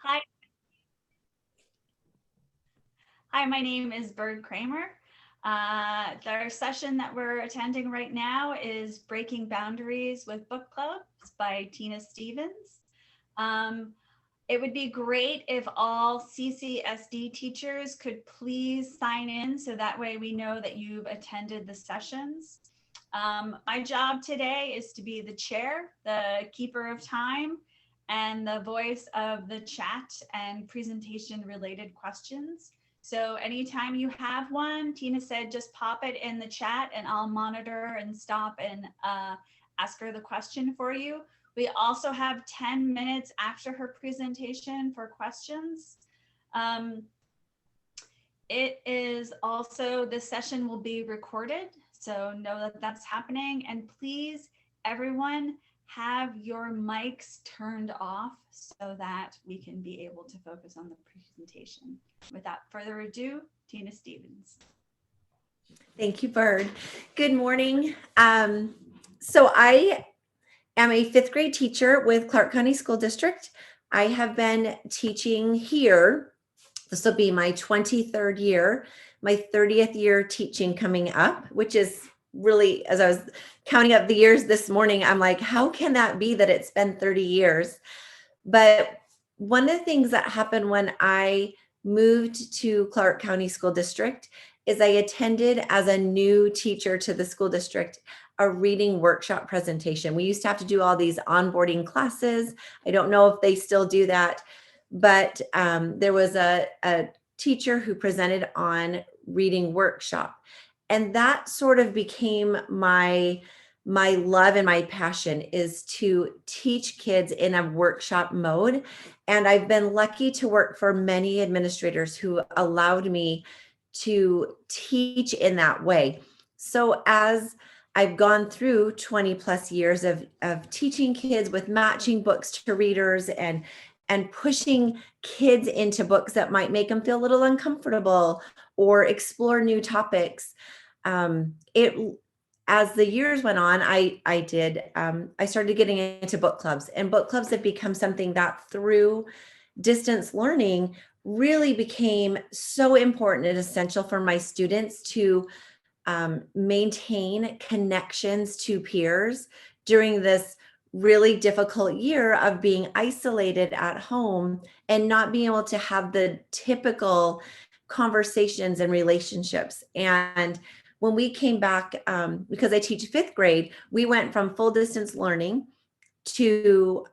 Hi, hi, my name is Bird Kramer. Our session that we're attending right now is Breaking Boundaries with Book Clubs by Tina Stevens. Um, it would be great if all CCSD teachers could please sign in so that way we know that you've attended the sessions. My job today is to be the chair, the keeper of time, and the voice of the chat and presentation related questions. So anytime you have one, Tina said, just pop it in the chat and I'll monitor and stop and ask her the question for you. We also have 10 minutes after her presentation for questions. Um, it is also, this session will be recorded, so know that that's happening. And please, everyone, have your mics turned off so that we can be able to focus on the presentation. Without further ado, Tina Stevens. Thank you, Bird. Good morning. So I am a fifth grade teacher with Clark County School District. I have been teaching here. This will be my 23rd year, my 30th year teaching coming up, which is really, as I was counting up the years this morning, I'm like, how can that be that it's been 30 years? But one of the things that happened when I moved to Clark County School District is I attended, as a new teacher to the school district, a reading workshop presentation. We used to have to do all these onboarding classes. I don't know if they still do that, but there was a teacher who presented on reading workshop. And that sort of became my love and my passion, is to teach kids in a workshop mode. And I've been lucky to work for many administrators who allowed me to teach in that way. So as I've gone through 20 plus years of teaching kids with matching books to readers and pushing kids into books that might make them feel a little uncomfortable or explore new topics, it as the years went on, I started getting into book clubs, and book clubs have become something that through distance learning really became so important and essential for my students to maintain connections to peers during this really difficult year of being isolated at home and not being able to have the typical conversations and relationships. And when we came back, because I teach fifth grade, we went from full distance learning to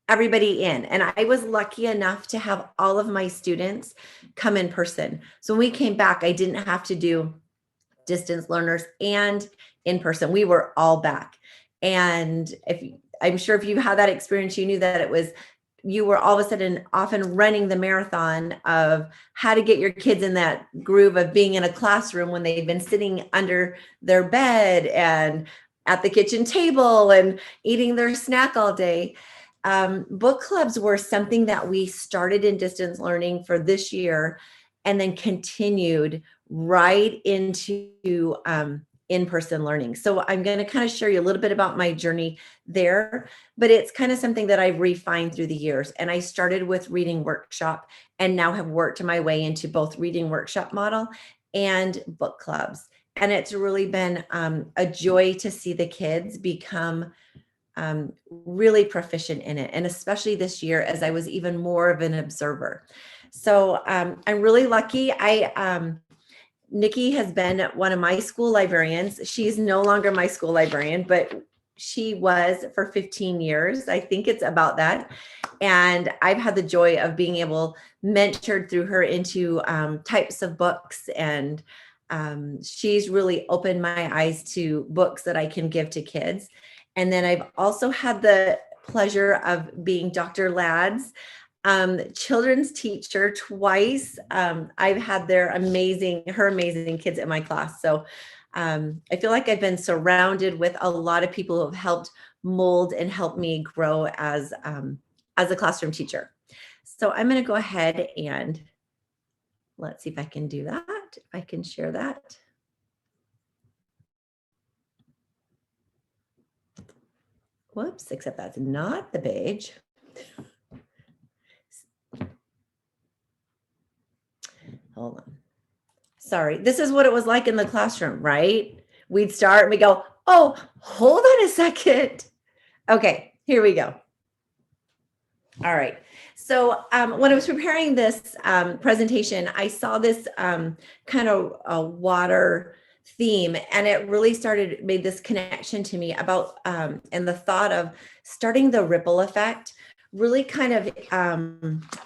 everybody in. And I was lucky enough to have all of my students come in person. So when we came back, I didn't have to do distance learners and in person. We were all back. And I'm sure if you had that experience, you knew that you were all of a sudden often running the marathon of how to get your kids in that groove of being in a classroom when they've been sitting under their bed and at the kitchen table and eating their snack all day. Book clubs were something that we started in distance learning for this year and then continued right into in-person learning. So I'm going to kind of share you a little bit about my journey there, but it's kind of something that I've refined through the years. And I started with reading workshop and now have worked my way into both reading workshop model and book clubs. And it's really been a joy to see the kids become really proficient in it. And especially this year, as I was even more of an observer. So I'm really lucky. Nikki has been one of my school librarians. She's no longer my school librarian, but she was for 15 years. I think it's about that. And I've had the joy of being able mentored through her into types of books. And she's really opened my eyes to books that I can give to kids. And then I've also had the pleasure of being Dr. Ladd's children's teacher twice. I've had her amazing kids in my class. So I feel like I've been surrounded with a lot of people who have helped mold and help me grow as a classroom teacher. So I'm going to go ahead and let's see if I can do that. If I can share that. Whoops, except that's not the page. Hold on. Sorry. This is what it was like in the classroom, right? We'd start and we go, oh, hold on a second. Okay, here we go. All right. So when I was preparing this presentation, I saw this kind of a water theme, and it really made this connection to me about, and the thought of starting the ripple effect really kind of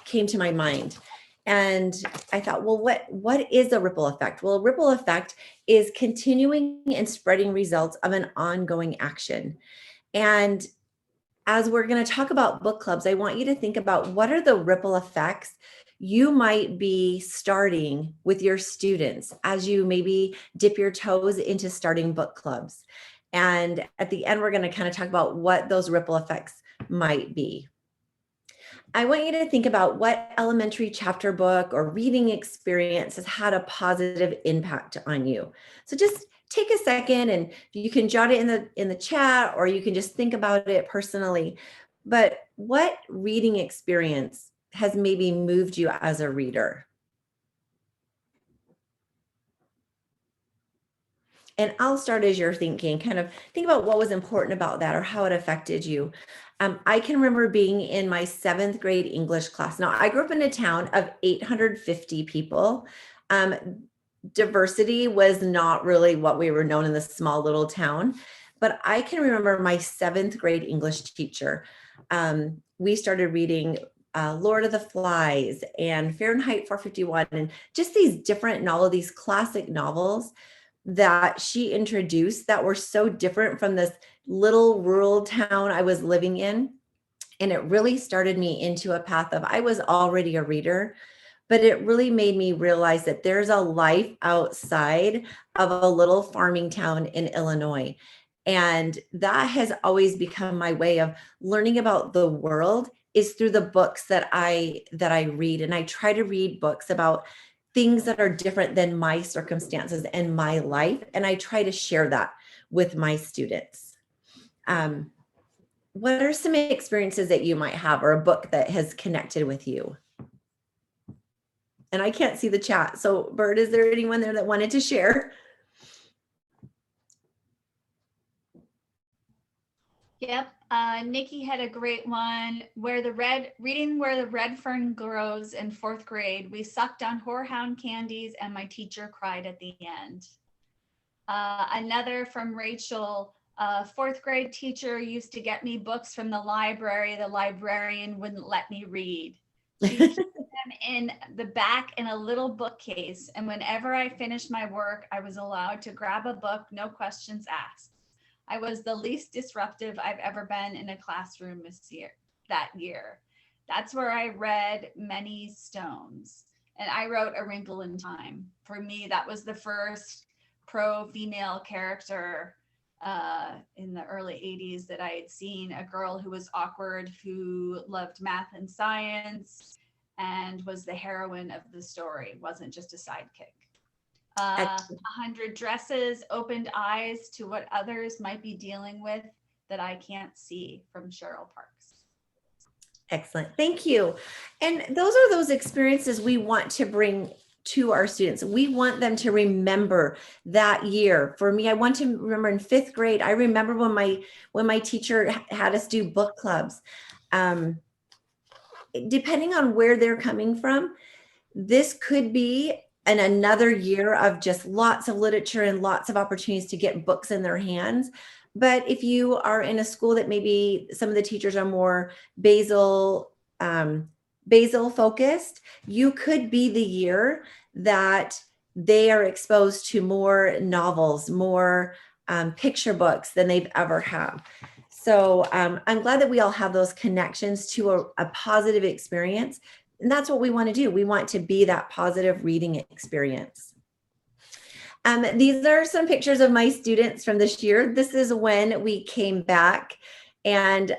came to my mind. And I thought, well, what is a ripple effect? Well, a ripple effect is continuing and spreading results of an ongoing action. And as we're going to talk about book clubs, I want you to think about what are the ripple effects you might be starting with your students as you maybe dip your toes into starting book clubs. And at the end, we're going to kind of talk about what those ripple effects might be. I want you to think about what elementary chapter book or reading experience has had a positive impact on you. So just take a second, and you can jot it in the chat, or you can just think about it personally. But what reading experience has maybe moved you as a reader? And I'll start as you're thinking, kind of think about what was important about that or how it affected you. I can remember being in my 7th grade English class. Now, I grew up in a town of 850 people. Diversity was not really what we were known in this small little town. But I can remember my 7th grade English teacher. We started reading Lord of the Flies and Fahrenheit 451, and just these different novels, these classic novels that she introduced that were so different from this little rural town I was living in. And it really started me into a path of, I was already a reader, but it really made me realize that there's a life outside of a little farming town in Illinois. And that has always become my way of learning about the world, is through the books that I read. And I try to read books about things that are different than my circumstances and my life. And I try to share that with my students. What are some experiences that you might have, or a book that has connected with you? And I can't see the chat. So Bert, is there anyone there that wanted to share? Yep. Nikki had a great one. Reading Where the Red Fern Grows in 4th grade. We sucked on horehound candies and my teacher cried at the end. Another from Rachel. 4th grade teacher used to get me books from the library. The librarian wouldn't let me read. She kept them in the back in a little bookcase. And whenever I finished my work, I was allowed to grab a book, no questions asked. I was the least disruptive I've ever been in a classroom that year. That's where I read Many Stones, and I wrote A Wrinkle in Time. For me, that was the first pro-female character in the early 80s that I had seen, a girl who was awkward, who loved math and science, and was the heroine of the story, wasn't just a sidekick. 100 Dresses opened eyes to what others might be dealing with that I can't see, from Cheryl Parks. Excellent. Thank you. And those are those experiences we want to bring to our students. We want them to remember that year. For me, I want to remember in 5th grade, I remember when my teacher had us do book clubs. Depending on where they're coming from, this could be another year of just lots of literature and lots of opportunities to get books in their hands. But if you are in a school that maybe some of the teachers are more basal focused, you could be the year that they are exposed to more novels, more picture books than they've ever had. So I'm glad that we all have those connections to a positive experience. And that's what we want to do. We want to be that positive reading experience. These are some pictures of my students from this year. This is when we came back, and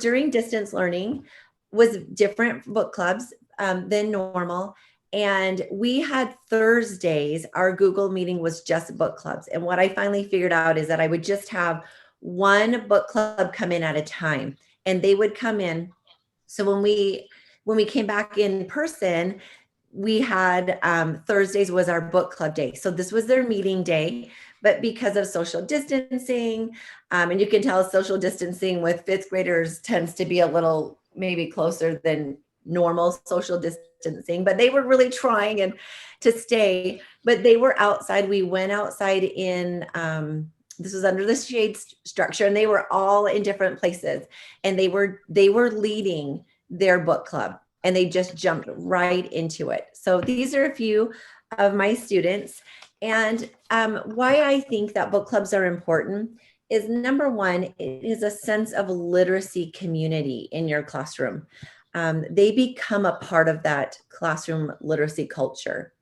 during distance learning was different book clubs than normal. And we had Thursdays, our Google meeting was just book clubs. And what I finally figured out is that I would just have one book club come in at a time, and they would come in. So when we came back in person, we had Thursdays was our book club day. So this was their meeting day, but because of social distancing, and you can tell social distancing with fifth graders tends to be a little maybe closer than normal social distancing, but they were really trying and to stay, but they were outside. We went outside in, this was under the shade structure, and they were all in different places, and they were leading their book club, and they just jumped right into it. So these are a few of my students. And why I think that book clubs are important is, number one, it is a sense of literacy community in your classroom. They become a part of that classroom literacy culture.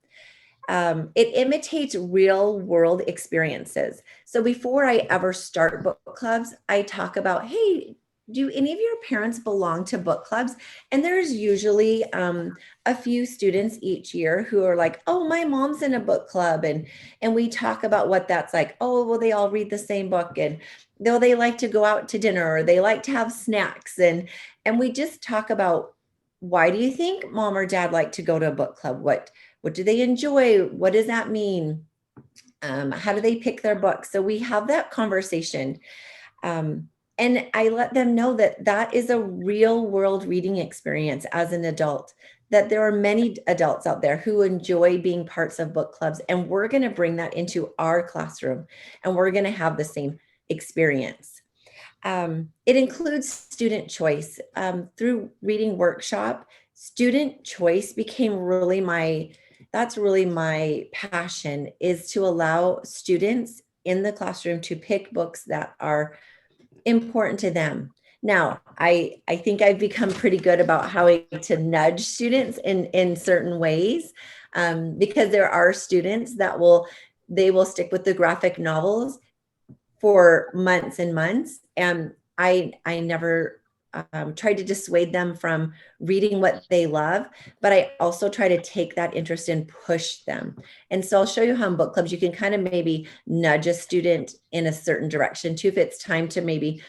It imitates real world experiences. So before I ever start book clubs, I talk about, hey, do any of your parents belong to book clubs? And there's usually a few students each year who are like, oh, my mom's in a book club. And we talk about what that's like. Oh, well, they all read the same book, and they like to go out to dinner, or they like to have snacks. And we just talk about, why do you think mom or dad like to go to a book club? What do they enjoy? What does that mean? How do they pick their books? So we have that conversation. And I let them know that that is a real world reading experience as an adult, that there are many adults out there who enjoy being parts of book clubs, and we're going to bring that into our classroom, and we're going to have the same experience. It includes student choice. Through reading workshop, student choice became that's really my passion, is to allow students in the classroom to pick books that are important to them. Now, I think I've become pretty good about how to nudge students in certain ways, because there are students that they will stick with the graphic novels for months and months, and I never tried to dissuade them from reading what they love, but I also try to take that interest and push them. And so I'll show you how in book clubs you can kind of maybe nudge a student in a certain direction too, if it's time to maybe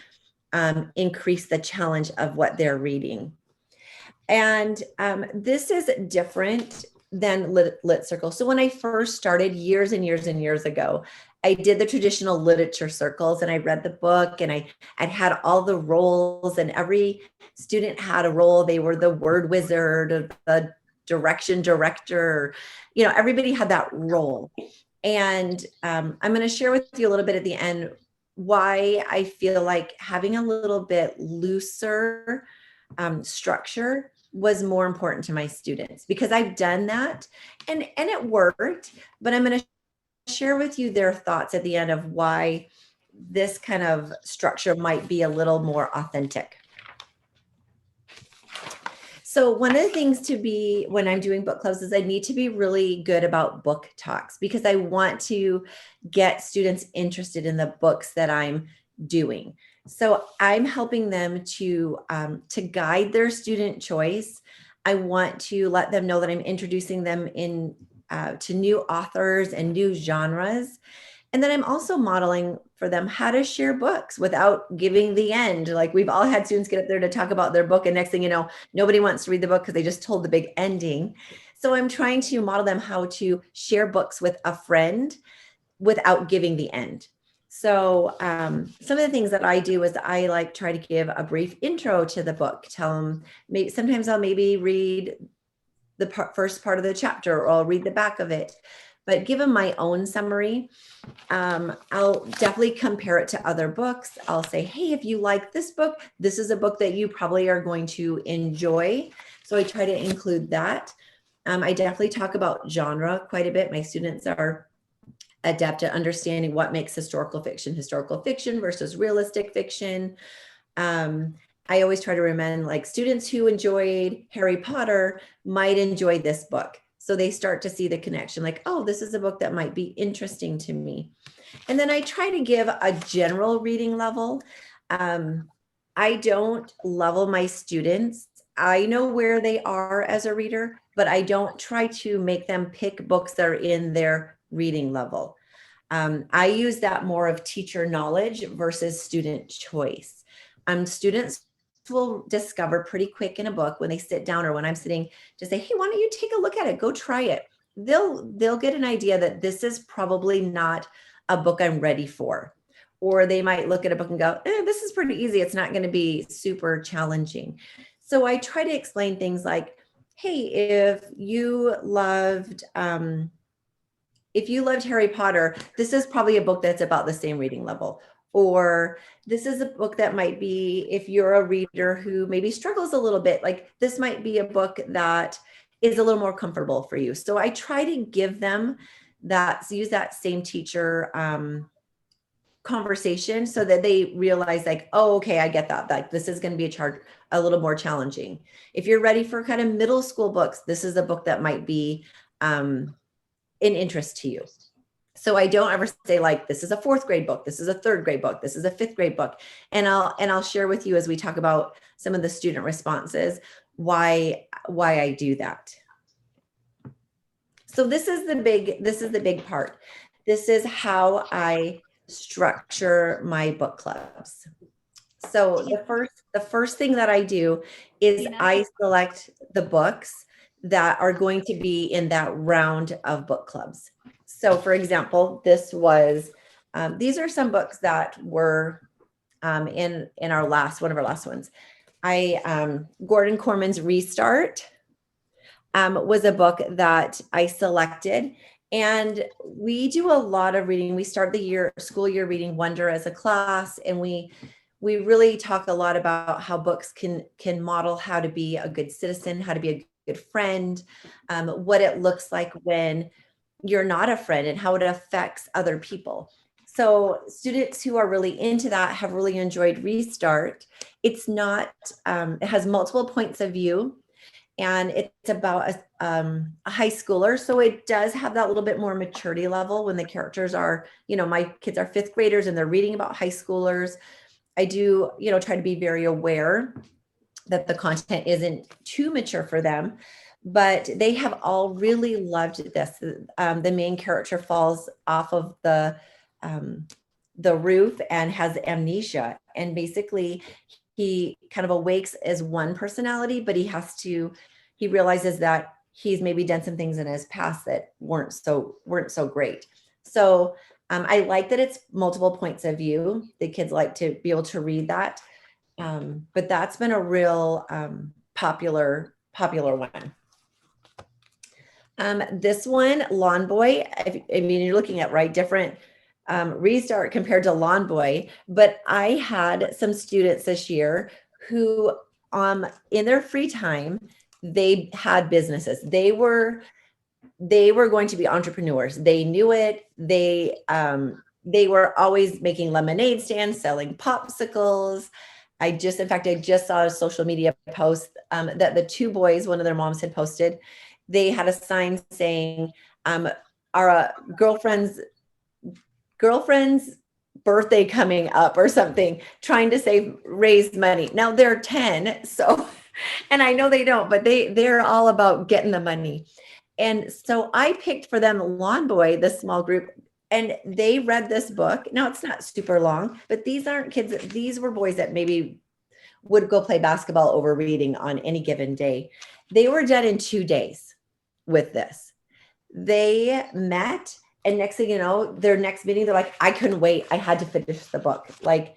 increase the challenge of what they're reading. And this is different than Lit Circle. So when I first started years and years and years ago, I did the traditional literature circles, and I read the book, and I'd had all the roles, and every student had a role. They were the word wizard, or the direction director, everybody had that role. And I'm going to share with you a little bit at the end why I feel like having a little bit looser structure was more important to my students, because I've done that and it worked. But I'm going to share with you their thoughts at the end of why this kind of structure might be a little more authentic. So one of the things to be when I'm doing book clubs is I need to be really good about book talks, because I want to get students interested in the books that I'm doing. So I'm helping them to guide their student choice. I want to let them know that I'm introducing them to new authors and new genres. And then I'm also modeling for them how to share books without giving the end. Like, we've all had students get up there to talk about their book, and next thing you know, nobody wants to read the book because they just told the big ending. So I'm trying to model them how to share books with a friend without giving the end. So some of the things that I do is I try to give a brief intro to the book. Tell them, sometimes I'll maybe read the first part of the chapter, or I'll read the back of it, but give them my own summary. I'll definitely compare it to other books. I'll say, hey, if you like this book, this is a book that you probably are going to enjoy. So I try to include that. I definitely talk about genre quite a bit. My students are adept at understanding what makes historical fiction versus realistic fiction. I always try to recommend, like, students who enjoyed Harry Potter might enjoy this book. So they start to see the connection, like, oh, this is a book that might be interesting to me. And then I try to give a general reading level. I don't level my students. I know where they are as a reader, but I don't try to make them pick books that are in their reading level. I use that more of teacher knowledge versus student choice. Students will discover pretty quick in a book when they sit down or when I'm sitting to say, hey, why don't you take a look at it? Go try it. They'll get an idea that this is probably not a book I'm ready for. Or they might look at a book and go, this is pretty easy. It's not going to be super challenging. So I try to explain things like, hey, if you loved Harry Potter, this is probably a book that's about the same reading level. Or this is a book that might be, if you're a reader who maybe struggles a little bit, like this might be a book that is a little more comfortable for you. So I try to give them use that same teacher conversation so that they realize like, oh, okay, I get that. Like this is going to be a little more challenging. If you're ready for kind of middle school books, this is a book that might be an interest to you. So I don't ever say like, this is a 4th grade book. This is a 3rd grade book. This is a 5th grade book. And I'll share with you as we talk about some of the student responses, why I do that. So this is the big part. This is how I structure my book clubs. So the first thing that I do is I select the books that are going to be in that round of book clubs. So for example, this was, these are some books that were in one of our last ones. Gordon Corman's Restart was a book that I selected. And we do a lot of reading. We start the school year reading Wonder as a class, and we really talk a lot about how books can model how to be a good citizen, how to be a good friend, what it looks like when you're not a friend and how it affects other people. So students who are really into that have really enjoyed Restart. It's not, it has multiple points of view, and it's about a high schooler. So it does have that little bit more maturity level when the characters are, my kids are 5th graders and they're reading about high schoolers. I do, try to be very aware that the content isn't too mature for them, but they have all really loved this. The main character falls off of the roof and has amnesia. And basically he kind of awakes as one personality, but he realizes that he's maybe done some things in his past that weren't so great. So I like that it's multiple points of view. The kids like to be able to read that. But that's been a real popular one. This one, Lawn Boy, I mean, you're looking at different Restart compared to Lawn Boy, but I had some students this year who in their free time, they had businesses. They were going to be entrepreneurs. They knew it. They were always making lemonade stands, selling popsicles. I just saw a social media post that the 2 boys, one of their moms had posted. They had a sign saying, our girlfriend's birthday coming up or something, trying to raise money. Now they're 10, so, and I know they don't, but they're all about getting the money. And so I picked for them Lawn Boy, this small group, and they read this book. Now it's not super long, but these aren't kids. These were boys that maybe would go play basketball over reading on any given day. They were done in 2 days with this. They met, and next thing you know, their next meeting, they're like, I couldn't wait. I had to finish the book. Like,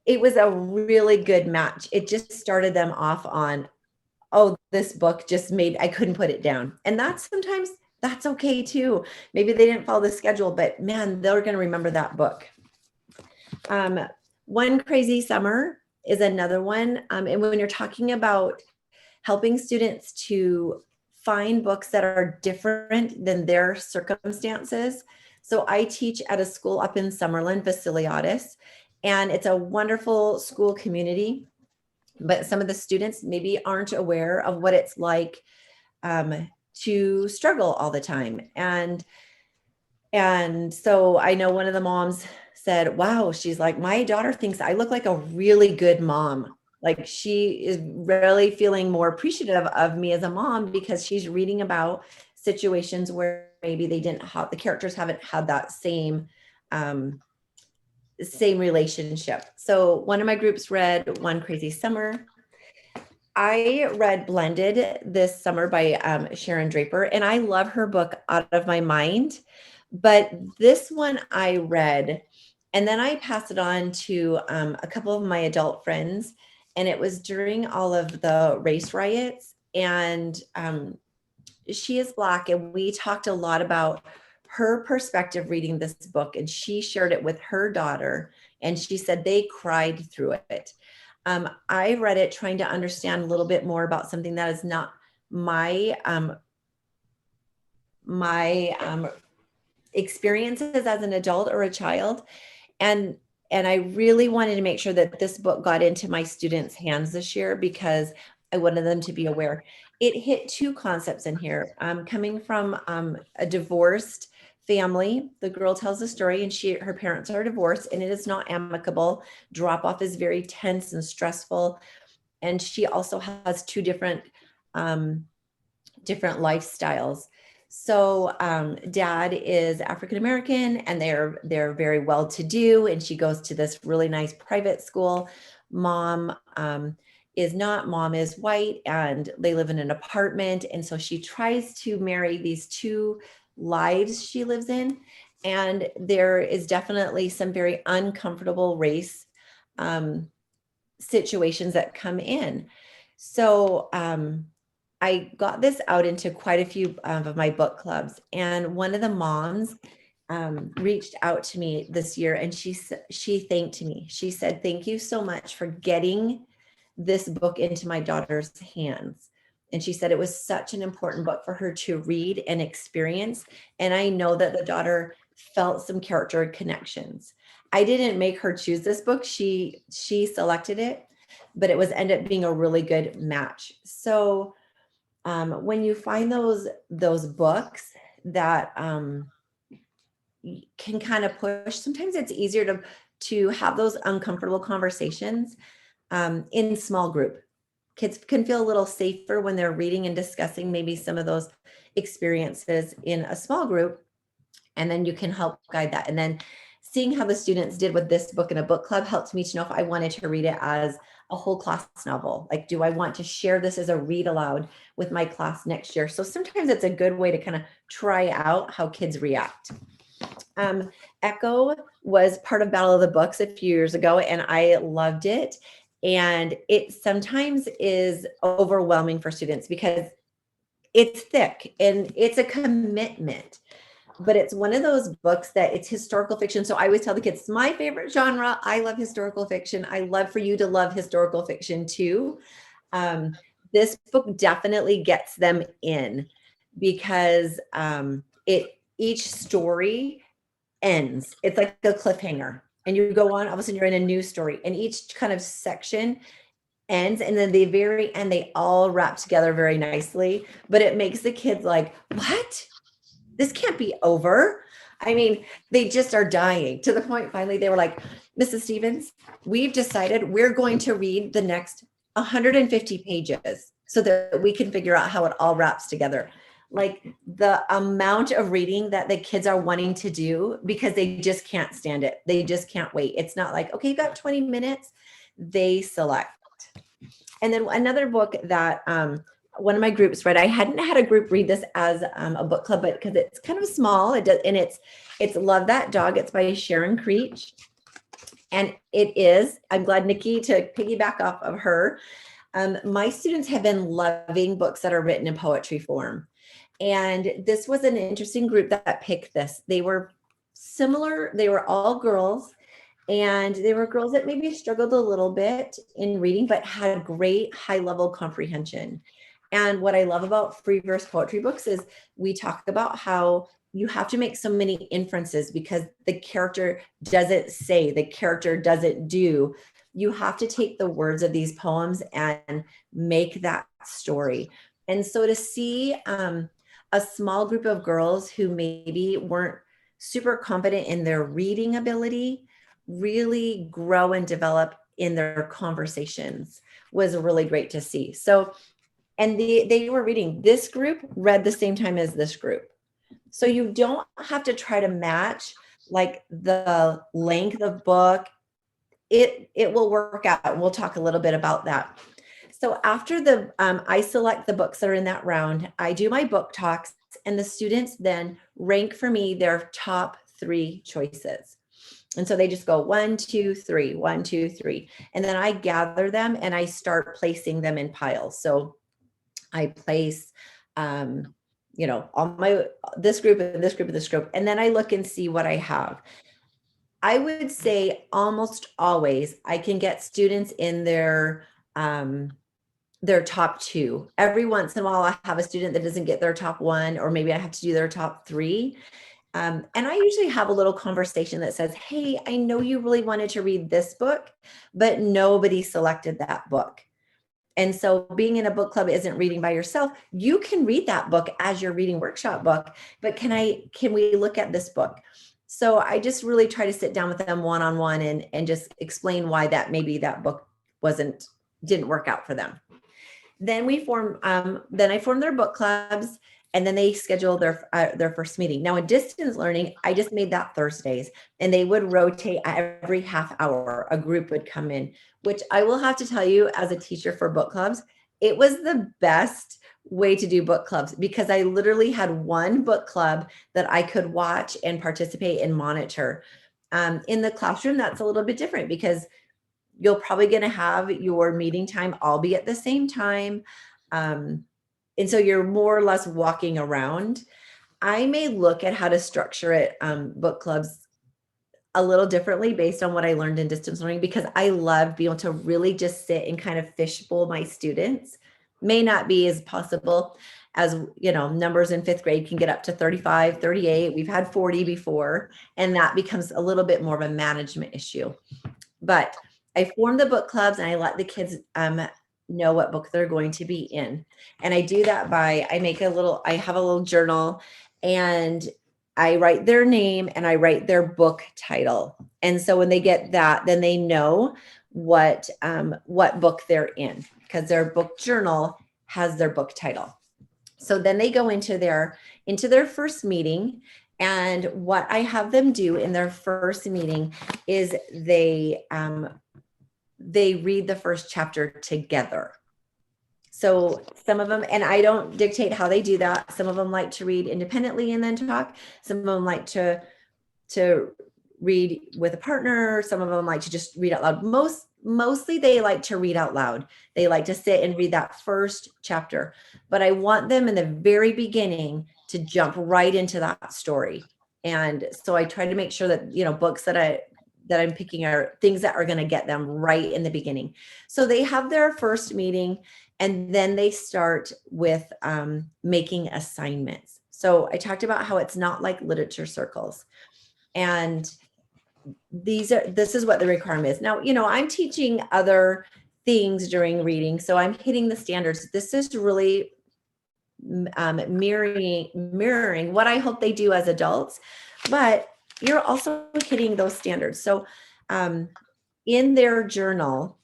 it was a really good match. It just started them off on, oh, this book just I couldn't put it down. And sometimes that's okay too. Maybe they didn't follow the schedule, but man, they're going to remember that book. One Crazy Summer is another one. And when you're talking about helping students to find books that are different than their circumstances. So I teach at a school up in Summerlin, Vasiliadis, and it's a wonderful school community. But some of the students maybe aren't aware of what it's like to struggle all the time. And so I know one of the moms said, wow, she's like, my daughter thinks I look like a really good mom. Like, she is really feeling more appreciative of me as a mom because she's reading about situations where maybe the characters haven't had that same same relationship. So one of my groups read One Crazy Summer. I read Blended this summer by Sharon Draper, and I love her book Out of My Mind. But this one I read, and then I passed it on to a couple of my adult friends, and it was during all of the race riots. And she is Black, and we talked a lot about her perspective reading this book, and she shared it with her daughter, and she said they cried through it. I read it trying to understand a little bit more about something that is not my my experiences as an adult or a child, and I really wanted to make sure that this book got into my students' hands this year because I wanted them to be aware. It hit two concepts in here. Coming from a divorced family, the girl tells a story, and her parents are divorced, and it is not amicable. Drop off is very tense and stressful, and she also has two different lifestyles. So dad is African American, and they're very well to do, and she goes to this really nice private school. Mom is not. Mom is white, and they live in an apartment, and so she tries to marry these two lives she lives in, and there is definitely some very uncomfortable race situations that come in. So I got this out into quite a few of my book clubs, and one of the moms reached out to me this year, and she thanked me. She said, "Thank you so much for getting this book into my daughter's hands." And she said it was such an important book for her to read and experience. And I know that the daughter felt some character connections. I didn't make her choose this book. She selected it, but it was ended up being a really good match. So when you find those books that can kind of push, sometimes it's easier to have those uncomfortable conversations in small group. Kids can feel a little safer when they're reading and discussing maybe some of those experiences in a small group, and then you can help guide that. And then seeing how the students did with this book in a book club helped me to know if I wanted to read it as a whole class novel. Like, do I want to share this as a read aloud with my class next year? So sometimes it's a good way to kind of try out how kids react. Echo was part of Battle of the Books a few years ago, and I loved it. And it sometimes is overwhelming for students because it's thick and it's a commitment. But it's one of those books that it's historical fiction. So I always tell the kids, it's my favorite genre. I love historical fiction. I love for you to love historical fiction too. This book definitely gets them in because each story ends. It's like a cliffhanger. And you go on, all of a sudden you're in a new story. And each kind of section ends, and then the very end, they all wrap together very nicely. But it makes the kids like, what? This can't be over. I mean, they just are dying to the point finally they were like, "Mrs. Stevens, we've decided we're going to read the next 150 pages so that we can figure out how it all wraps together." Like the amount of reading that the kids are wanting to do because they just can't stand it. They just can't wait. It's not like, okay, you got 20 minutes. They select. And then another book that one of my groups read, I hadn't had a group read this as a book club, but because it's kind of small, and it's Love That Dog. It's by Sharon Creech. And I'm glad, Nikki, to piggyback off of her. My students have been loving books that are written in poetry form. And this was an interesting group that picked this. They were similar. They were all girls. And they were girls that maybe struggled a little bit in reading, but had great high level comprehension. And what I love about free verse poetry books is we talk about how you have to make so many inferences because the character doesn't say, the character doesn't do. You have to take the words of these poems and make that story. And so to see a small group of girls who maybe weren't super confident in their reading ability really grow and develop in their conversations was really great to see. So, and they were reading, this group read the same time as this group. So you don't have to try to match like the length of book, it will work out. We'll talk a little bit about that. So after I select the books that are in that round, I do my book talks, and the students then rank for me their top 3 choices. And so they just go 1, 2, 3, 1, 2, 3. And then I gather them and I start placing them in piles. So I place, all this group and this group and this group. And then I look and see what I have. I would say almost always I can get students in their top 2. Every once in a while, I have a student that doesn't get their top 1, or maybe I have to do their top 3. And I usually have a little conversation that says, hey, I know you really wanted to read this book, but nobody selected that book. And so being in a book club isn't reading by yourself. You can read that book as your reading workshop book, but can we look at this book? So I just really try to sit down with them one-on-one and just explain why maybe that book didn't work out for them. Then I form their book clubs, and then they schedule their first meeting. Now in distance learning, I just made that Thursdays, and they would rotate every half hour. A group would come in, which I will have to tell you, as a teacher for book clubs, it was the best way to do book clubs, because I literally had one book club that I could watch and participate and monitor. In the classroom, that's a little bit different, because you're probably going to have your meeting time all be at the same time. And so you're more or less walking around. I may look at how to structure it, book clubs, a little differently based on what I learned in distance learning, because I love being able to really just sit and kind of fishbowl my students. May not be as possible as, numbers in 5th grade can get up to 35, 38. We've had 40 before, and that becomes a little bit more of a management issue. But I form the book clubs, and I let the kids know what book they're going to be in. And I do that by, I have a little journal, and I write their name and I write their book title. And so when they get that, then they know what book they're in, because their book journal has their book title. So then they go into their first meeting. And what I have them do in their first meeting is they read the first chapter together. So some of them, and I don't dictate how they do that. Some of them like to read independently and then talk. Some of them like to read with a partner. Some of them like to just read out loud. Mostly they like to read out loud. They like to sit and read that first chapter. But I want them in the very beginning to jump right into that story. And so I try to make sure that, books that I'm picking are things that are going to get them right in the beginning. So they have their first meeting, and then they start with making assignments. So I talked about how it's not like literature circles. And this is what the requirement is. Now, I'm teaching other things during reading, so I'm hitting the standards. This is really mirroring what I hope they do as adults, but you're also hitting those standards. So in their journal,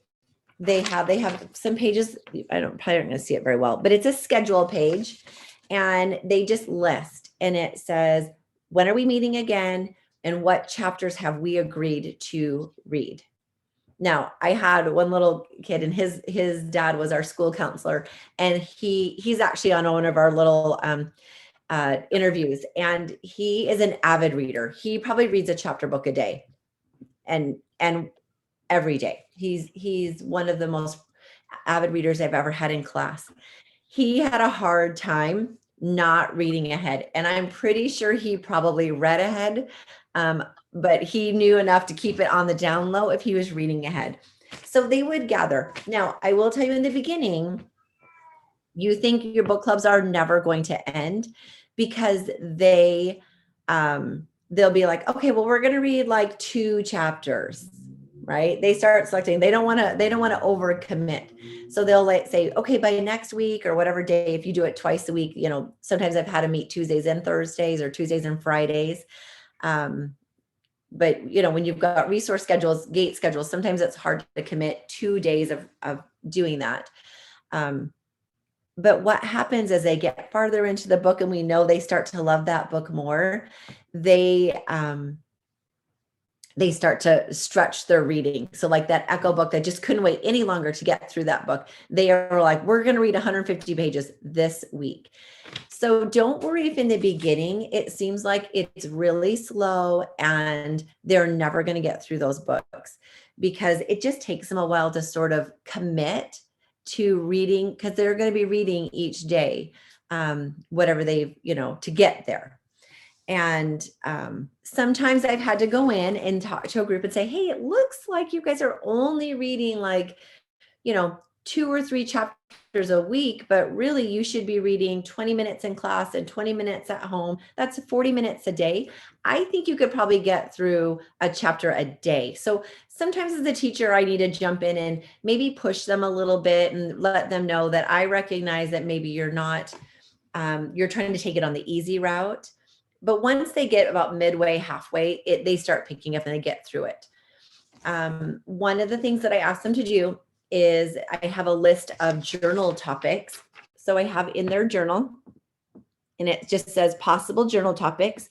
they have some pages. I probably aren't going to see it very well, but it's a schedule page, and they just list, and it says, when are we meeting again? And what chapters have we agreed to read? Now, I had one little kid, and his dad was our school counselor, and he's actually on one of our little interviews, and he is an avid reader. He probably reads a chapter book a day, and every day. He's one of the most avid readers I've ever had in class. He had a hard time not reading ahead, and I'm pretty sure he probably read ahead, but he knew enough to keep it on the down low if he was reading ahead. So they would gather. Now, I will tell you, in the beginning, you think your book clubs are never going to end, because they'll be like, okay, well, we're going to read like 2 chapters, right? They start selecting. They don't want to overcommit. So they'll say, okay, by next week or whatever day, if you do it twice a week, sometimes I've had to meet Tuesdays and Thursdays, or Tuesdays and Fridays. But when you've got resource schedules, gate schedules, sometimes it's hard to commit 2 days of doing that. But what happens as they get farther into the book, and we know they start to love that book more, they they start to stretch their reading. So like that Echo book that just couldn't wait any longer to get through that book. They are like, we're going to read 150 pages this week. So don't worry if in the beginning it seems like it's really slow and they're never going to get through those books, because it just takes them a while to sort of commit to reading, because they're going to be reading each day, whatever they've, to get there. And sometimes I've had to go in and talk to a group and say, hey, it looks like you guys are only reading like, 2 or 3 chapters a week, but really you should be reading 20 minutes in class and 20 minutes at home. That's 40 minutes a day. I think you could probably get through a chapter a day. So sometimes as a teacher, I need to jump in and maybe push them a little bit and let them know that I recognize that maybe you're not, you're trying to take it on the easy route. But once they get about midway, halfway, they start picking up and they get through it. One of the things that I ask them to do is I have a list of journal topics. So I have in their journal, and it just says possible journal topics.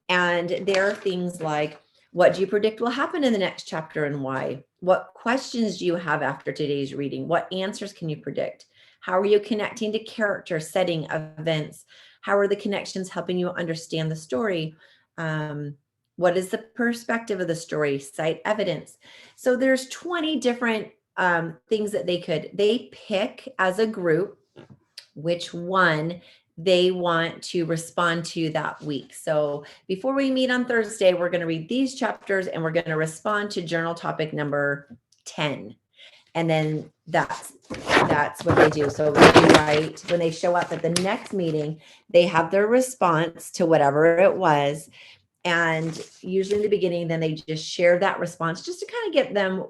And there are things like, what do you predict will happen in the next chapter and why? What questions do you have after today's reading? What answers can you predict? How are you connecting to character, setting, events? How are the connections helping you understand the story? What is the perspective of the story? Cite evidence. So there's 20 different things that they pick as a group which one they want to respond to that week. So before we meet on Thursday, we're going to read these chapters and we're going to respond to journal topic number 10. And then that's what they do. So when they show up at the next meeting, they have their response to whatever it was. And usually in the beginning, then they just share that response just to kind of get them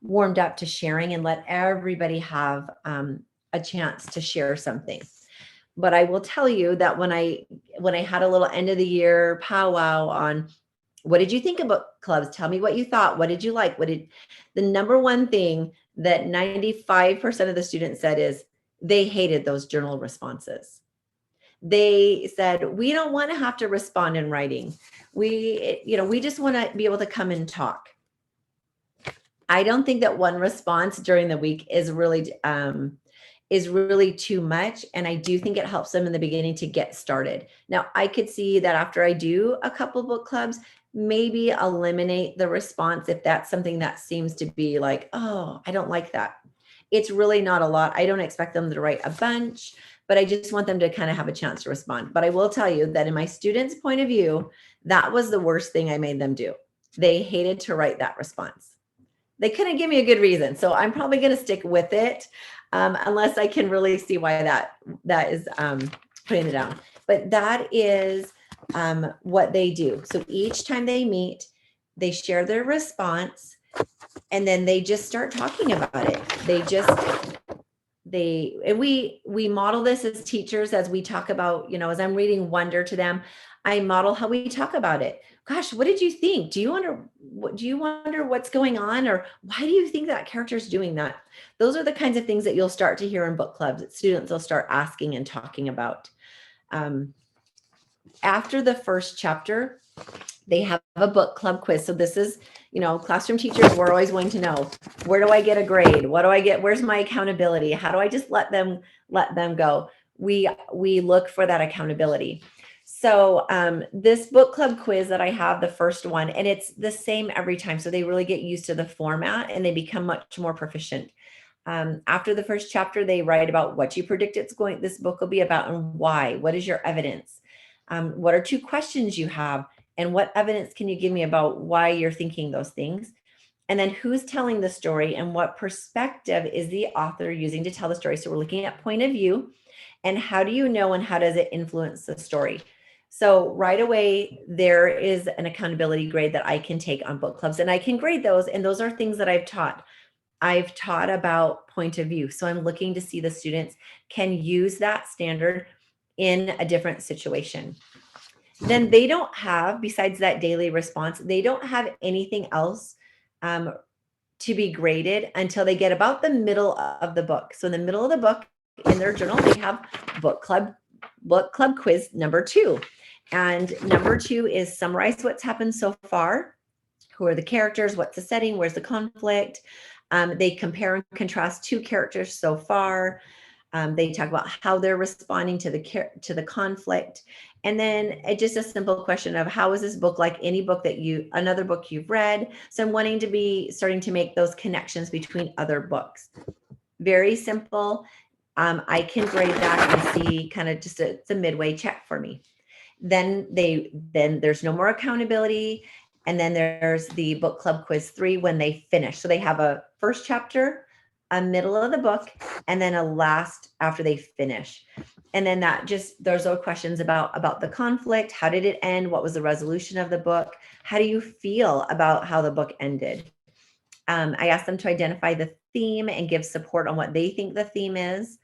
warmed up to sharing and let everybody have a chance to share something. But I will tell you that when I had a little end of the year powwow on what did you think about clubs? Tell me what you thought. What did you like? The number one thing that 95% of the students said is they hated those journal responses. They said, we don't want to have to respond in writing. We just want to be able to come and talk. I don't think that one response during the week is really too much. And I do think it helps them in the beginning to get started. Now, I could see that after I do a couple book clubs, maybe eliminate the response if that's something that seems to be like, oh, I don't like that. It's really not a lot. I don't expect them to write a bunch, but I just want them to kind of have a chance to respond. But I will tell you that in my students' point of view, that was the worst thing I made them do. They hated to write that response. They couldn't give me a good reason. So I'm probably going to stick with it unless I can really see why that is putting it down. But that is what they do. So each time they meet, they share their response and then they just start talking about it. We model this as teachers as we talk about, as I'm reading Wonder to them, I model how we talk about it. Gosh, what did you think? Do you wonder what's going on? Or why do you think that character is doing that? Those are the kinds of things that you'll start to hear in book clubs that students will start asking and talking about. After the first chapter, they have a book club quiz. So this is, classroom teachers, we're always wanting to know, where do I get a grade? What do I get? Where's my accountability? How do I just let them go? We look for that accountability. So this book club quiz that I have, the first one, and it's the same every time. So they really get used to the format and they become much more proficient. After the first chapter, they write about what you predict this book will be about and why. What is your evidence? What are 2 questions you have? And what evidence can you give me about why you're thinking those things? And then who's telling the story and what perspective is the author using to tell the story? So we're looking at point of view and how do you know and how does it influence the story? So right away, there is an accountability grade that I can take on book clubs and I can grade those. And those are things that I've taught. I've taught about point of view. So I'm looking to see the students can use that standard in a different situation. Then they don't have, besides that daily response, they don't have anything else to be graded until they get about the middle of the book. So in the middle of the book, in their journal, they have book club quiz number 2. And number 2 is summarize what's happened so far. Who are the characters? What's the setting? Where's the conflict? They compare and contrast two characters so far. They talk about how they're responding to the conflict. And then just a simple question of how is this book like any book that another book you've read? So I'm wanting to be starting to make those connections between other books. Very simple. I can grade that and see kind of just it's a midway check for me. Then there's no more accountability. And then there's the book club quiz 3 when they finish. So they have a first chapter, a middle of the book, and then a last after they finish. And then those are questions about the conflict. How did it end? What was the resolution of the book? How do you feel about how the book ended? I asked them to identify the theme and give support on what they think the theme is.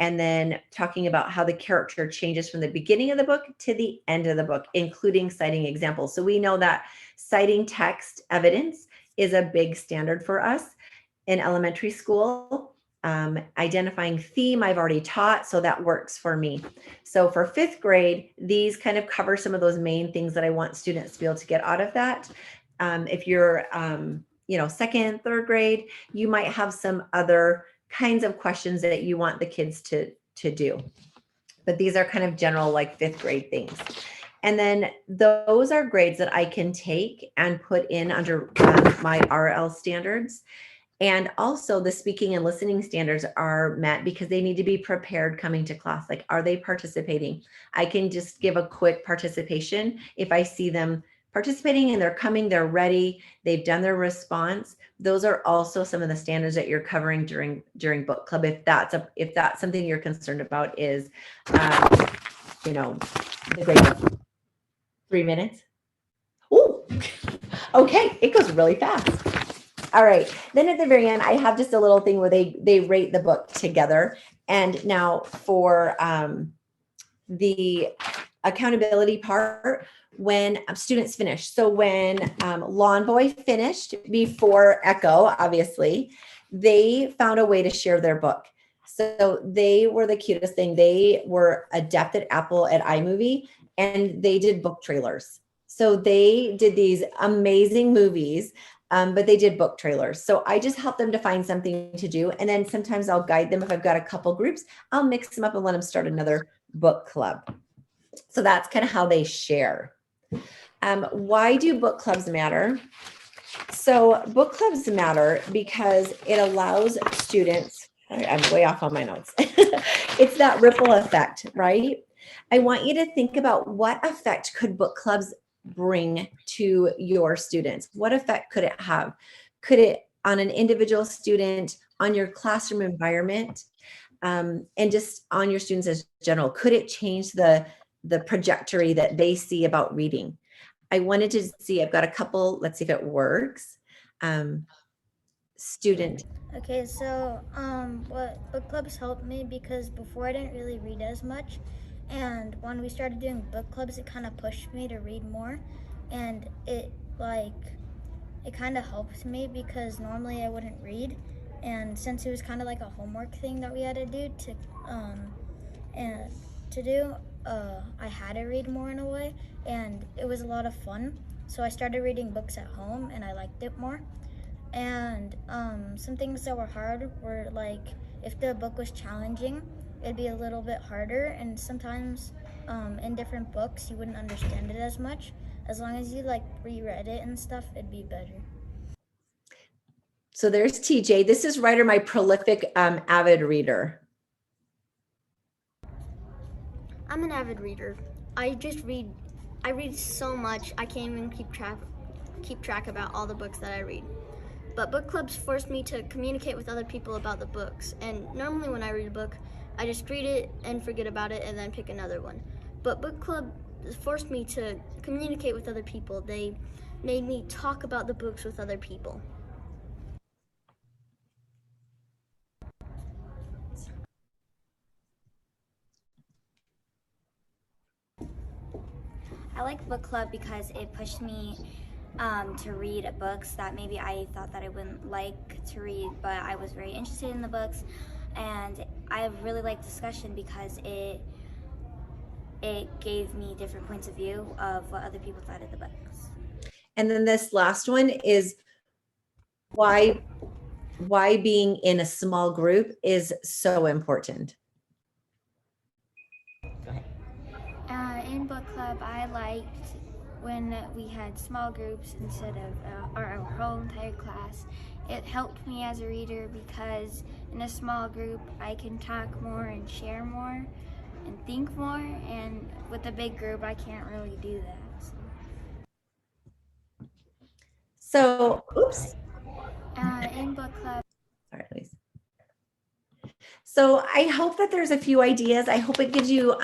And then talking about how the character changes from the beginning of the book to the end of the book, including citing examples. So we know that citing text evidence is a big standard for us in elementary school. Identifying theme I've already taught, so that works for me. So for 5th grade, these kind of cover some of those main things that I want students to be able to get out of that. If you're, 2nd, 3rd grade, you might have some other kinds of questions that you want the kids to do. But these are kind of general, like 5th grade things. And then those are grades that I can take and put in under my RL standards. And also the speaking and listening standards are met because they need to be prepared coming to class. Like, are they participating? I can just give a quick participation if I see them participating and they're coming, they're ready, they've done their response. Those are also some of the standards that you're covering during book club. If that's something you're concerned about, is the grade. 3 minutes. Oh, okay, it goes really fast. All right. Then at the very end, I have just a little thing where they rate the book together. And now for the accountability part, when students finish. So when Lawn Boy finished before Echo, obviously, they found a way to share their book. So they were the cutest thing. They were adept at Apple at iMovie, and they did book trailers. So they did these amazing movies. But they did book trailers. So I just help them to find something to do. And then sometimes I'll guide them. If I've got a couple groups, I'll mix them up and let them start another book club. So that's kind of how they share. Why do book clubs matter? So book clubs matter because it allows students, I'm way off on my notes. It's that ripple effect, right? I want you to think about what effect could book clubs bring to your students. What effect could it have? Could it on an individual student, on your classroom environment, and just on your students as general? Could it change the trajectory that they see about reading? I wanted to see, I've got a couple, let's see if it works. Student. Okay, so what book clubs helped me, because before I didn't really read as much, and when we started doing book clubs, it kind of pushed me to read more, and it kind of helped me because normally I wouldn't read, and since it was kind of like a homework thing that we had to do I had to read more in a way, and it was a lot of fun. So I started reading books at home, and I liked it more. And some things that were hard were like, if the book was challenging, it'd be a little bit harder, and sometimes in different books you wouldn't understand it as much. As long as you like reread it and stuff, it'd be better. So there's TJ. This is Ryder, my prolific avid reader. I'm an avid reader. I read so much I can't even keep track about all the books that I read. But book clubs forced me to communicate with other people about the books. And normally when I read a book, I just read it and forget about it and then pick another one. But book club forced me to communicate with other people. They made me talk about the books with other people. I like book club because it pushed me to read books that maybe I thought that I wouldn't like to read, but I was very interested in the books, and I really like discussion because it gave me different points of view of what other people thought of the books. And then this last one is why being in a small group is so important. In book club, I liked when we had small groups instead of our whole entire class. It helped me as a reader because in a small group I can talk more and share more and think more, and with a big group I can't really do that. So, oops. In book club, Sorry, please. So I hope that there's a few ideas. I hope it gives you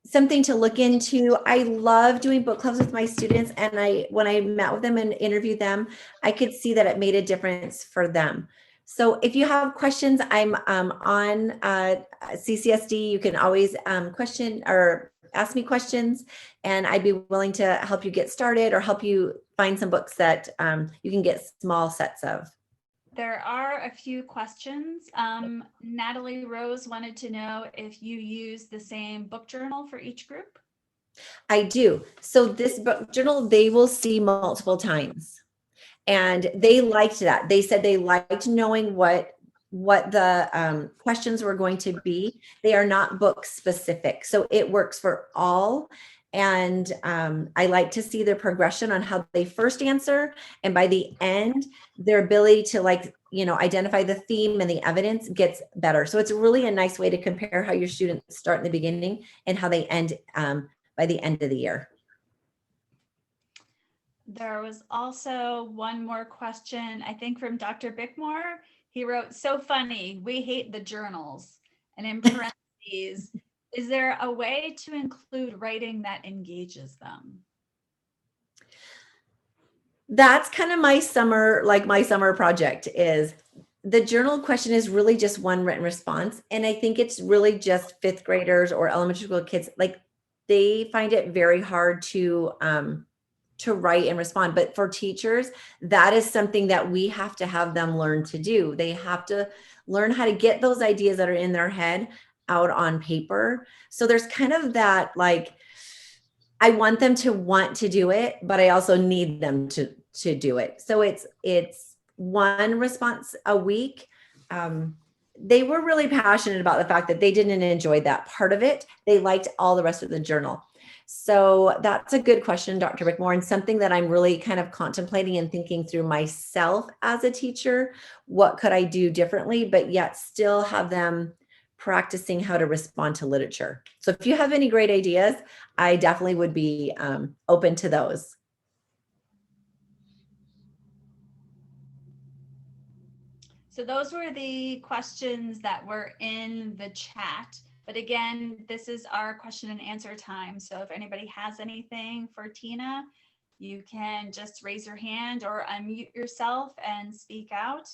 something to look into. I love doing book clubs with my students, and when I met with them and interviewed them, I could see that it made a difference for them. So if you have questions, I'm on CCSD. You can always question or ask me questions, and I'd be willing to help you get started or help you find some books that you can get small sets of. There are a few questions. Natalie Rose wanted to know if you use the same book journal for each group. I do. So this book journal, they will see multiple times. And they liked that. They said they liked knowing what the questions were going to be. They are not book specific. So it works for all. And I like to see their progression on how they first answer. And by the end, their ability to identify the theme and the evidence gets better. So it's really a nice way to compare how your students start in the beginning and how they end by the end of the year. There was also one more question, I think from Dr. Bickmore. He wrote, "So funny, we hate the journals." And in parentheses, is there a way to include writing that engages them? That's kind of my summer project. Is the journal question is really just one written response. And I think it's really just fifth graders or elementary school kids, they find it very hard to write and respond. But for teachers, that is something that we have to have them learn to do. They have to learn how to get those ideas that are in their head out on paper. So there's kind of that, I want them to want to do it, but I also need them to do it. So it's one response a week. They were really passionate about the fact that they didn't enjoy that part of it. They liked all the rest of the journal. So that's a good question, Dr. Bickmore, and something that I'm really kind of contemplating and thinking through myself as a teacher. What could I do differently, but yet still have them practicing how to respond to literature? So if you have any great ideas, I definitely would be open to those. So those were the questions that were in the chat. But again, this is our question and answer time. So if anybody has anything for Tina, you can just raise your hand or unmute yourself and speak out.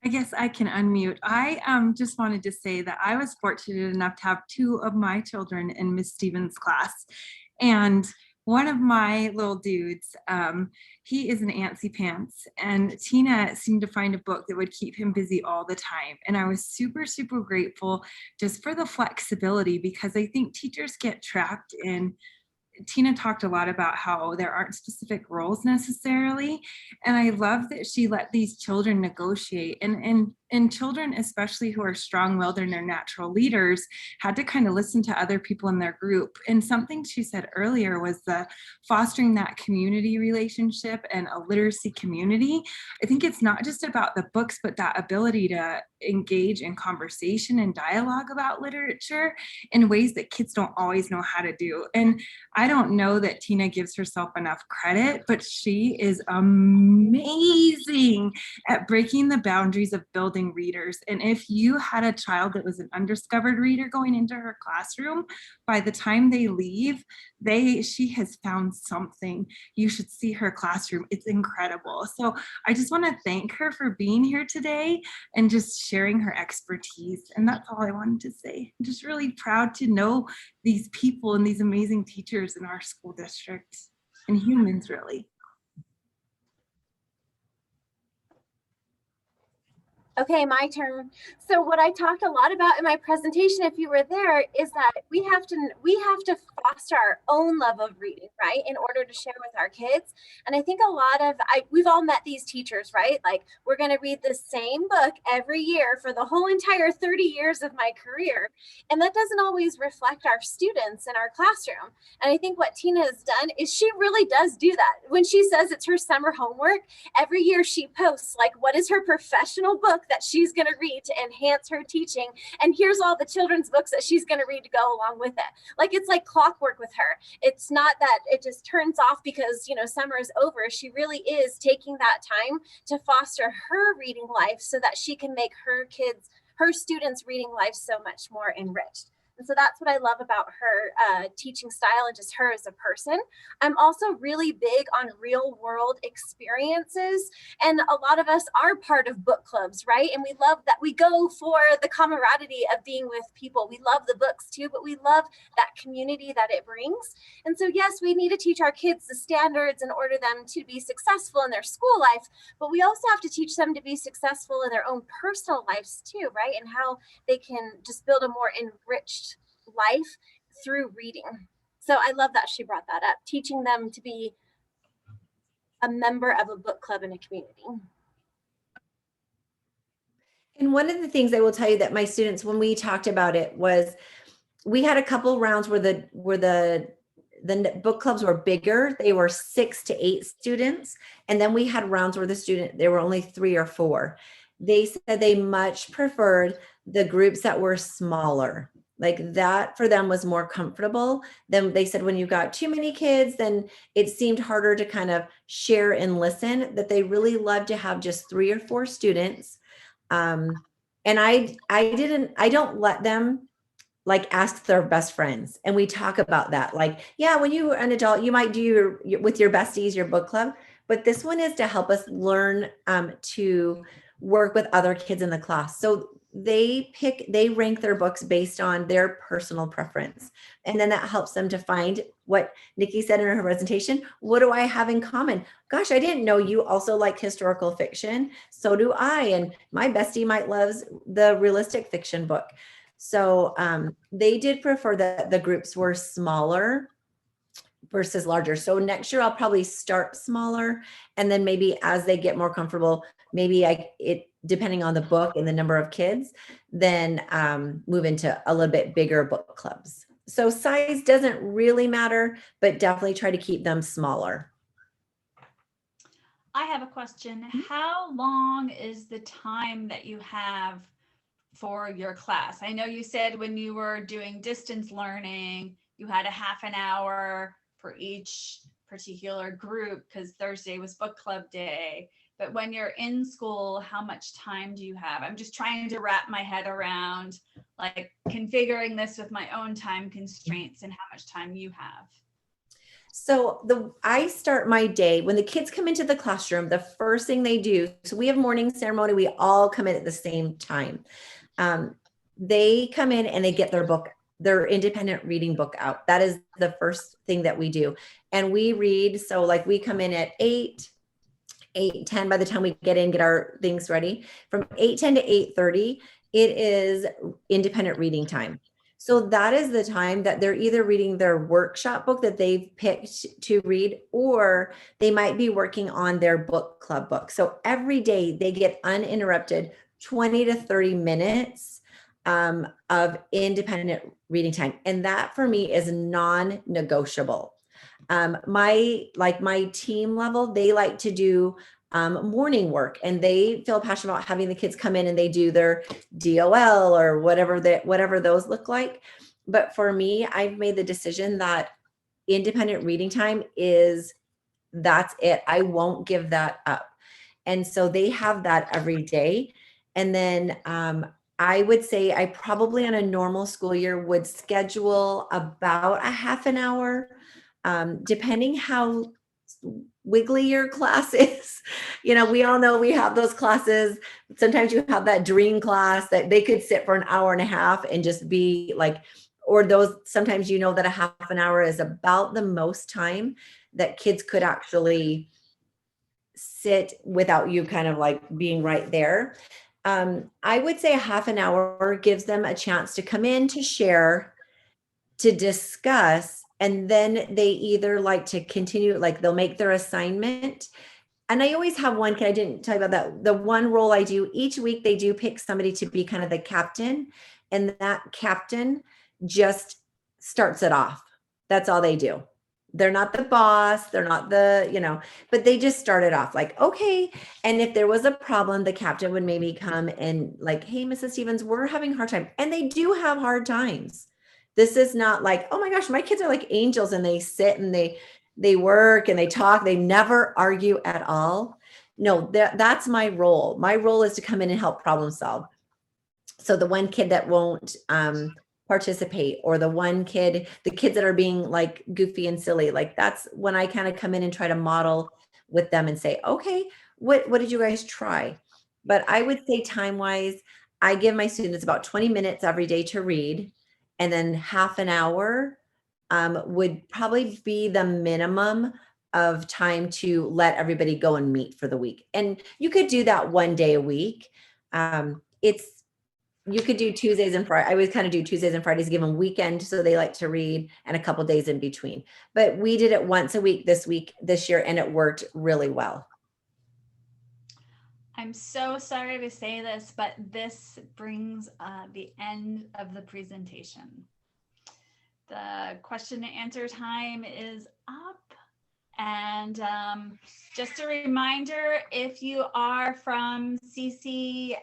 I guess I can unmute. I just wanted to say that I was fortunate enough to have two of my children in Miss Stevens' class. And one of my little dudes, he is an antsy pants, and Tina seemed to find a book that would keep him busy all the time. And I was super, super grateful just for the flexibility, because I think teachers get trapped in, Tina talked a lot about how there aren't specific roles necessarily. And I love that she let these children negotiate, and children, especially who are strong-willed and they're natural leaders, had to kind of listen to other people in their group. And something she said earlier was the fostering that community relationship and a literacy community. I think it's not just about the books, but that ability to engage in conversation and dialogue about literature in ways that kids don't always know how to do. And I don't know that Tina gives herself enough credit, but she is amazing at breaking the boundaries of building readers. And if you had a child that was an undiscovered reader going into her classroom, by the time they leave, she has found something. You should see her classroom. It's incredible. So I just want to thank her for being here today and just sharing her expertise. And that's all I wanted to say. I'm just really proud to know these people and these amazing teachers in our school district, and humans, really. Okay, my turn. So what I talked a lot about in my presentation, if you were there, is that we have to foster our own love of reading, right, in order to share with our kids. And I think a lot of we've all met these teachers, right? Like, we're going to read the same book every year for the whole entire 30 years of my career, and that doesn't always reflect our students in our classroom. And I think what Tina has done is she really does do that. When she says it's her summer homework, every year she posts, like, what is her professional book that she's going to read to enhance her teaching, and here's all the children's books that she's going to read to go along with it. Like, it's like clockwork with her. It's not that it just turns off because, you know, summer is over. She really is taking that time to foster her reading life so that she can make her students' reading life so much more enriched. And so that's what I love about her teaching style and just her as a person. I'm also really big on real world experiences. And a lot of us are part of book clubs, right? And we love that we go for the camaraderie of being with people. We love the books too, but we love that community that it brings. And so, yes, we need to teach our kids the standards in order them to be successful in their school life, but we also have to teach them to be successful in their own personal lives too, right? And how they can just build a more enriched life through reading. So I love that she brought that up, teaching them to be a member of a book club in a community. And one of the things I will tell you that my students, when we talked about it, was we had a couple rounds where the book clubs were bigger. They were 6 to 8 students. And then we had rounds where there were only 3 or 4. They said they much preferred the groups that were smaller. Like, that for them was more comfortable. Then they said when you got too many kids, then it seemed harder to kind of share and listen, that they really loved to have just 3 or 4 students. And I don't let them like ask their best friends. And we talk about that. Like, yeah, when you were an adult, you might do with your besties, your book club, but this one is to help us learn to work with other kids in the class. So they rank their books based on their personal preference. And then that helps them to find what Nikki said in her presentation. What do I have in common? Gosh, I didn't know you also like historical fiction. So do I. And my bestie might loves the realistic fiction book. So they did prefer that the groups were smaller versus larger. So next year I'll probably start smaller, and then maybe as they get more comfortable, maybe depending on the book and the number of kids, then move into a little bit bigger book clubs. So size doesn't really matter, but definitely try to keep them smaller. I have a question. How long is the time that you have for your class? I know you said when you were doing distance learning, you had a half an hour for each particular group because Thursday was book club day. But when you're in school, how much time do you have? I'm just trying to wrap my head around like configuring this with my own time constraints and how much time you have. So I start my day when the kids come into the classroom. The first thing they do, so we have morning ceremony. We all come in at the same time. They come in and they get their independent reading book out. That is the first thing that we do. And we read. So like we come in at 8:10 by the time we get our things ready. From 8:10 to 8:30, it is independent reading time. So that is the time that they're either reading their workshop book that they've picked to read, or they might be working on their book club book. So every day they get uninterrupted 20 to 30 minutes of independent reading time. And that for me is non-negotiable. My team level, they like to do morning work, and they feel passionate about having the kids come in and they do their DOL or whatever those look like. But for me, I've made the decision that independent reading time that's it. I won't give that up. And so they have that every day. And then I would say I probably on a normal school year would schedule about a half an hour, depending how wiggly your class is. We all know we have those classes. Sometimes you have that dream class that they could sit for an hour and a half and just be like, or those, sometimes that a half an hour is about the most time that kids could actually sit without you kind of like being right there. I would say a half an hour gives them a chance to come in, to share, to discuss, and then they either like to continue, like they'll make their assignment. And I always have one kid, I didn't tell you about that. The one role I do each week, they do pick somebody to be kind of the captain, and that captain just starts it off. That's all they do. They're not the boss, they're not the, but they just started off like, okay. And if there was a problem, the captain would maybe come and like, hey, Mrs. Stevens, we're having a hard time. And they do have hard times. This is not like, oh my gosh, my kids are like angels and they sit and they work and they talk. They never argue at all. No, that's my role. My role is to come in and help problem solve. So the one kid that won't participate, or the kids that are being like goofy and silly, like that's when I kind of come in and try to model with them and say, okay, what did you guys try? But I would say time wise, I give my students about 20 minutes every day to read, and then half an hour would probably be the minimum of time to let everybody go and meet for the week. And you could do that one day a week. You could do Tuesdays and Fridays. I always kind of do Tuesdays and Fridays, give them weekend so they like to read, and a couple days in between. But we did it once a week this year, and it worked really well. I'm so sorry to say this, but this brings the end of the presentation. The question and answer time is up. And just a reminder, if you are from CCSD,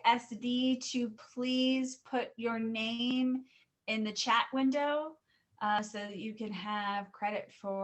to please put your name in the chat window so that you can have credit for